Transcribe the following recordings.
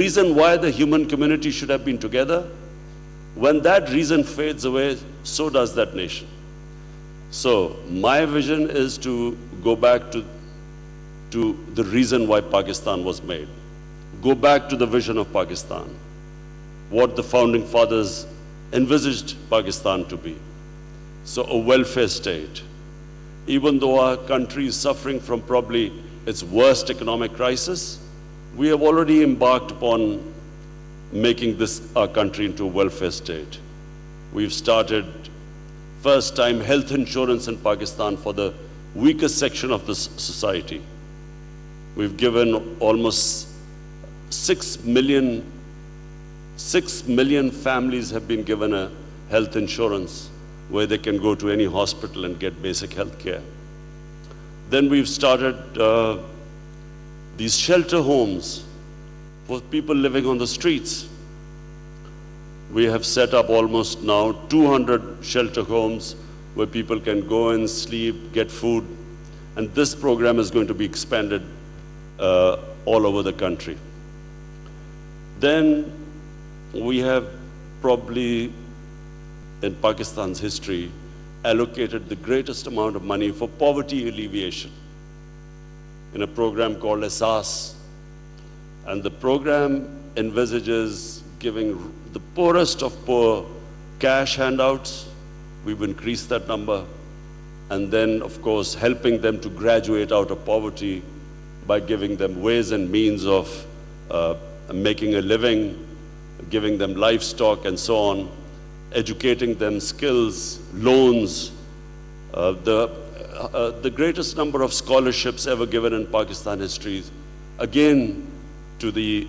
reason why the human community should have been together. When that reason fades away, so does that nation. So my vision is to go back to the reason why Pakistan was made. Go back to the vision of Pakistan, what the founding fathers envisaged Pakistan to be. So a welfare state. Even though our country is suffering from probably its worst economic crisis, we have already embarked upon making this our country into a welfare state. We've started first time health insurance in Pakistan for the weakest section of the society. We've given almost 6 million families have been given a health insurance where they can go to any hospital and get basic health care. Then we've started these shelter homes for people living on the streets. We have set up almost now 200 shelter homes where people can go and sleep, get food, and this program is going to be expanded all over the country. Then we have probably in Pakistan's history allocated the greatest amount of money for poverty alleviation in a program called Ijlaas. And the program envisages giving the poorest of poor cash handouts. We've increased that number. And then, of course, helping them to graduate out of poverty by giving them ways and means of making a living, giving them livestock and so on, educating them skills, loans. The greatest number of scholarships ever given in Pakistan history, again, to the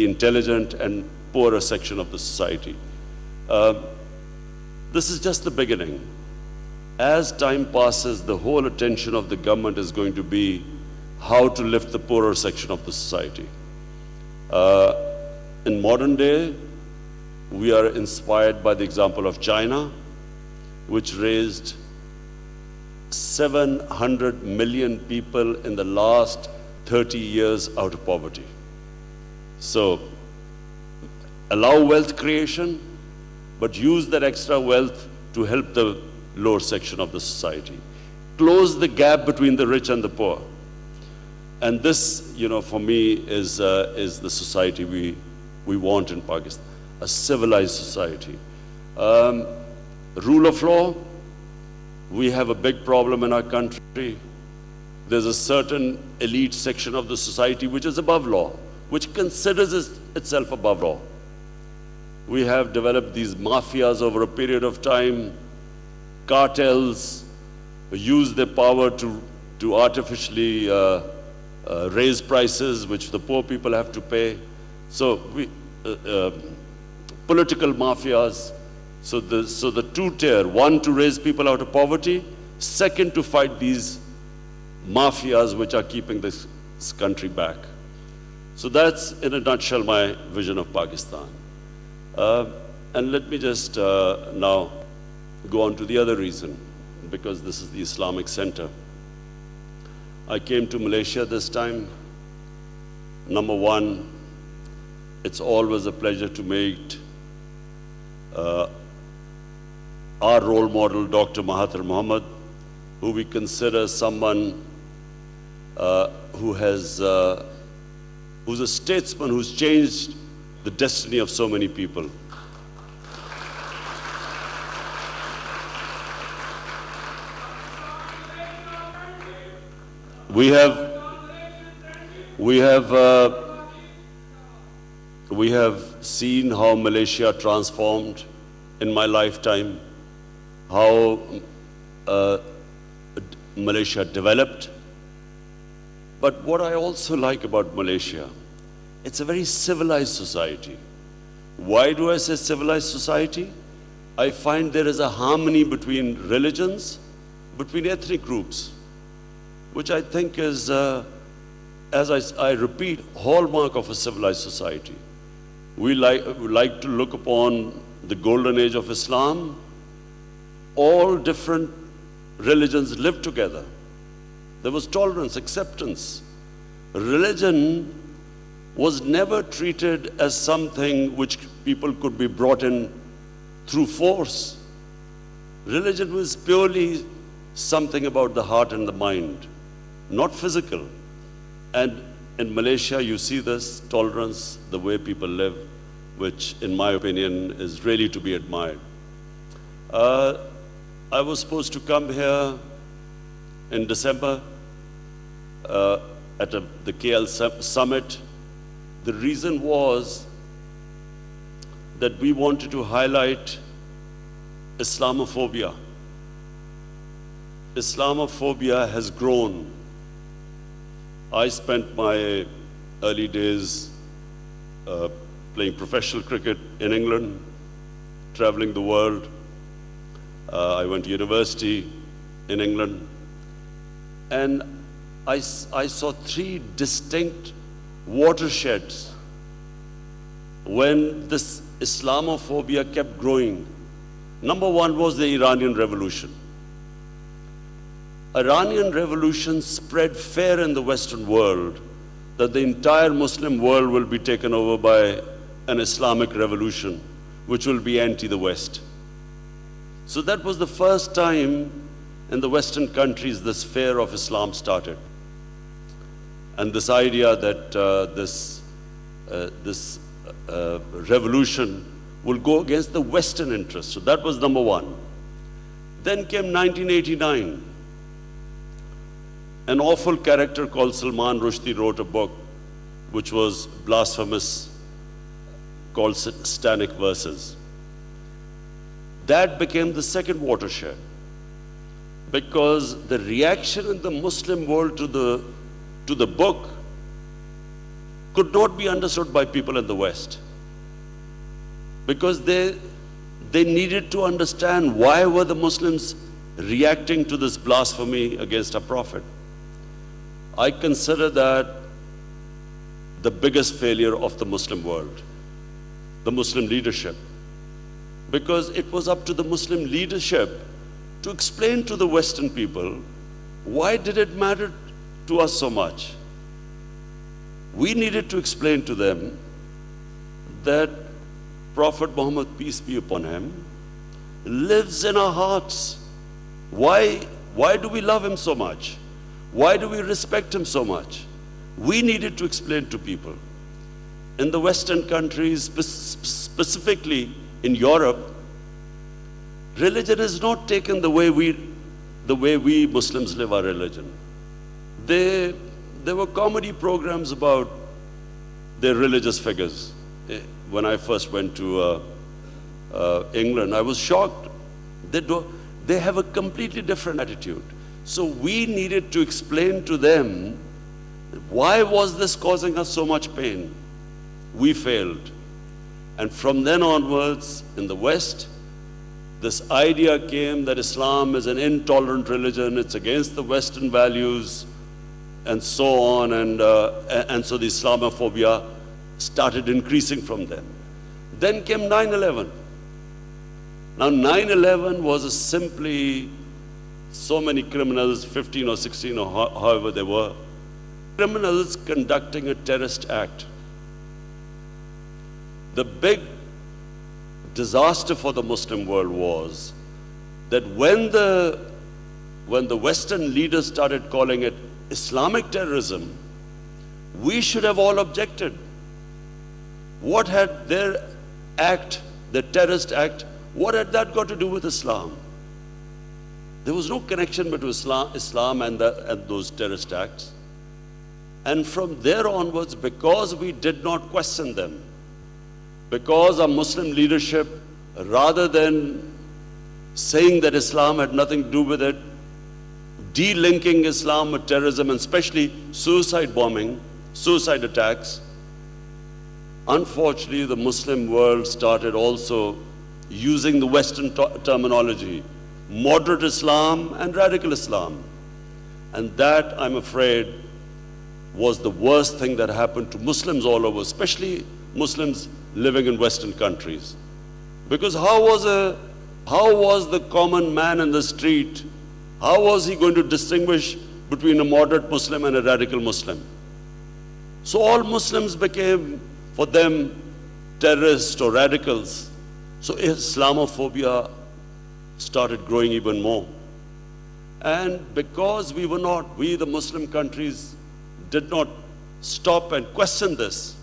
intelligent and poorer section of the society. This is just the beginning. As time passes, the whole attention of the government is going to be how to lift the poorer section of the society. In modern day, we are inspired by the example of China, which raised 700 million people in the last 30 years out of poverty. So, allow wealth creation, but use that extra wealth to help the lower section of the society. Close the gap between the rich and the poor. And this, for me, is the society we want in Pakistan, a civilized society. Rule of law, we have a big problem in our country. There's a certain elite section of the society which is above law, which considers itself above law. We have developed these mafias over a period of time, cartels, use their power to artificially raise prices which the poor people have to pay. So political mafias. So the two-tier, one to raise people out of poverty, second to fight these mafias which are keeping this country back. So that's in a nutshell my vision of Pakistan. And let me just now go on to the other reason, because this is the Islamic Center. I came to Malaysia this time. Number one, it's always a pleasure to meet our role model, Dr. Mahathir Mohamad, who we consider someone who's a statesman who's changed the destiny of so many people. We have seen how Malaysia transformed in my lifetime, how Malaysia developed. But what I also like about Malaysia, it's a very civilized society. Why do I say civilized society? I find there is a harmony between religions, between ethnic groups, which I think is, as I repeat, hallmark of a civilized society. We like to look upon the golden age of Islam. All different religions lived together. There was tolerance, acceptance. Religion was never treated as something which people could be brought in through force. Religion was purely something about the heart and the mind, not physical. And in Malaysia, you see this tolerance, the way people live, which in my opinion is really to be admired. I was supposed to come here in December at the KL summit. The reason was that we wanted to highlight Islamophobia. Islamophobia has grown. I spent my early days playing professional cricket in England, traveling the world. I went to university in England. And I saw three distinct watersheds when this Islamophobia kept growing. Number one was the Iranian Revolution. Iranian Revolution spread fear in the Western world that the entire Muslim world will be taken over by an Islamic revolution, which will be anti the West. So that was the first time in the Western countries this fear of Islam started. And this idea that this revolution will go against the Western interests. So that was number one. Then came 1989. An awful character called Salman Rushdie wrote a book which was blasphemous, called Satanic Verses. That became the second watershed, because the reaction in the Muslim world to the book could not be understood by people in the West, because they needed to understand why were the Muslims reacting to this blasphemy against our Prophet. I consider that the biggest failure of the Muslim world, the Muslim leadership, because it was up to the Muslim leadership to explain to the Western people, why did it matter to us so much? We needed to explain to them that Prophet Muhammad, peace be upon him, lives in our hearts. Why do we love him so much? Why do we respect him so much? We needed to explain to people. In the Western countries, specifically in Europe, religion is not taken the way we Muslims live our religion. There were comedy programs about their religious figures. When I first went to England, I was shocked. They have a completely different attitude. So we needed to explain to them, why was this causing us so much pain? We failed. And from then onwards, in the West, this idea came that Islam is an intolerant religion, it's against the Western values, and so on, and so the Islamophobia started increasing from them. Then came 9/11. Now 9/11 was simply so many criminals, 15 or 16 or however they were, criminals conducting a terrorist act. The big disaster for the Muslim world was that when the Western leaders started calling it Islamic terrorism, we should have all objected. What had their act, the terrorist act, what had that got to do with Islam? There was no connection between Islam and those terrorist acts. And from there onwards, because we did not question them, because our Muslim leadership, rather than saying that Islam had nothing to do with it, delinking Islam with terrorism, and especially suicide bombing, suicide attacks, unfortunately the Muslim world started also using the Western terminology, moderate Islam and radical Islam. And that, I'm afraid, was the worst thing that happened to Muslims all over, especially Muslims living in Western countries. Because how was the common man in the street, how was he going to distinguish between a moderate Muslim and a radical Muslim? So all Muslims became, for them, terrorists or radicals. So Islamophobia started growing even more. And because we the Muslim countries, did not stop and question this,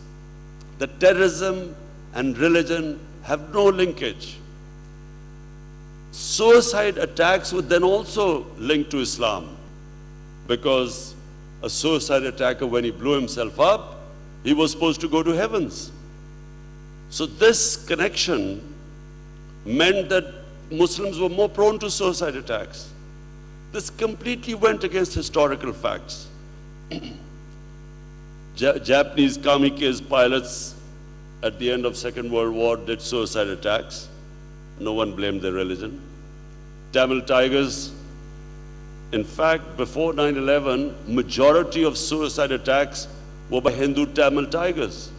that terrorism and religion have no linkage. Suicide attacks would then also link to Islam, because a suicide attacker, when he blew himself up, he was supposed to go to heavens. So this connection meant that Muslims were more prone to suicide attacks. This completely went against historical facts. Japanese kamikaze pilots at the end of Second World War did suicide attacks. No one blamed their religion. Tamil Tigers, in fact, before 9/11, majority of suicide attacks were by Hindu Tamil Tigers.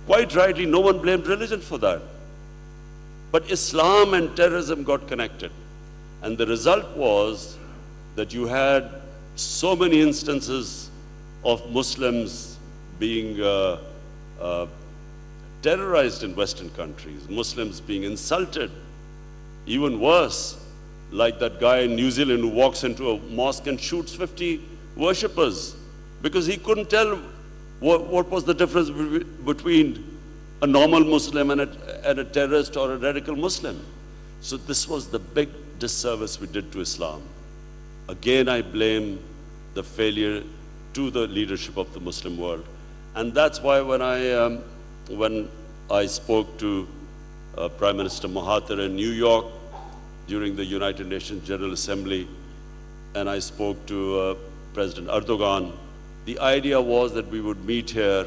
Quite rightly, no one blamed religion for that. But Islam and terrorism got connected. And the result was that you had so many instances of Muslims being terrorized in Western countries, Muslims being insulted. Even worse, like that guy in New Zealand who walks into a mosque and shoots 50 worshippers because he couldn't tell what was the difference between a normal Muslim and a terrorist or a radical Muslim. So this was the big disservice we did to Islam. Again, I blame the failure to the leadership of the Muslim world. And that's why when I spoke to Prime Minister Mahathir in New York during the United Nations General Assembly, and I spoke to President Erdogan, the idea was that we would meet here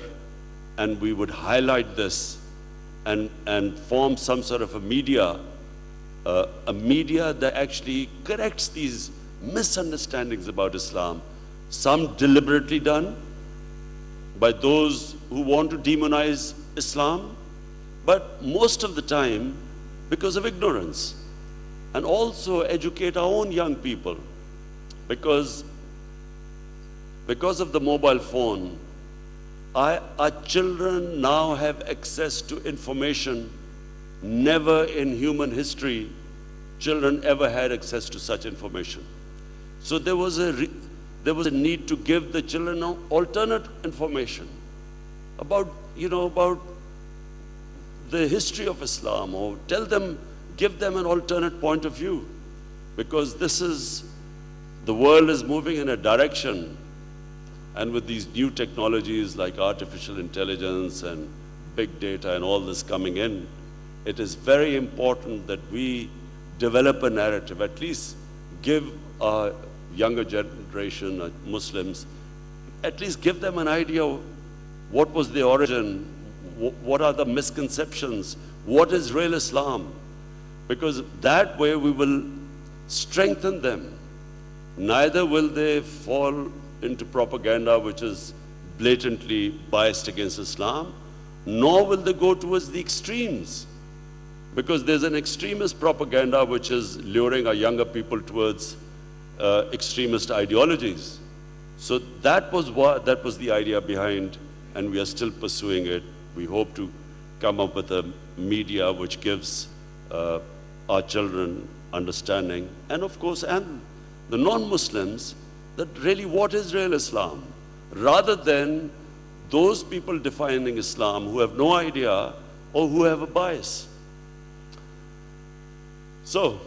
and we would highlight this and form some sort of a media that actually corrects these misunderstandings about Islam, some deliberately done by those who want to demonize Islam, but most of the time because of ignorance. And also educate our own young people, because of the mobile phone, our children now have access to information. Never in human history children ever had access to such information. So there was a need to give the children alternate information about the history of Islam, or give them an alternate point of view, because the world is moving in a direction, and with these new technologies like artificial intelligence and big data and all this coming in, it is very important that we develop a narrative, at least give our younger generation, Muslims, at least give them an idea of what was the origin, what are the misconceptions, what is real Islam, because that way we will strengthen them. Neither will they fall into propaganda which is blatantly biased against Islam, nor will they go towards the extremes, because there's an extremist propaganda which is luring our younger people towards extremist ideologies. So that was the idea behind, and we are still pursuing it. We hope to come up with a media which gives our children understanding, and of course, and the non-Muslims, that really what is real Islam, rather than those people defining Islam who have no idea or who have a bias. So,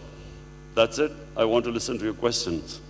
that's it. I want to listen to your questions.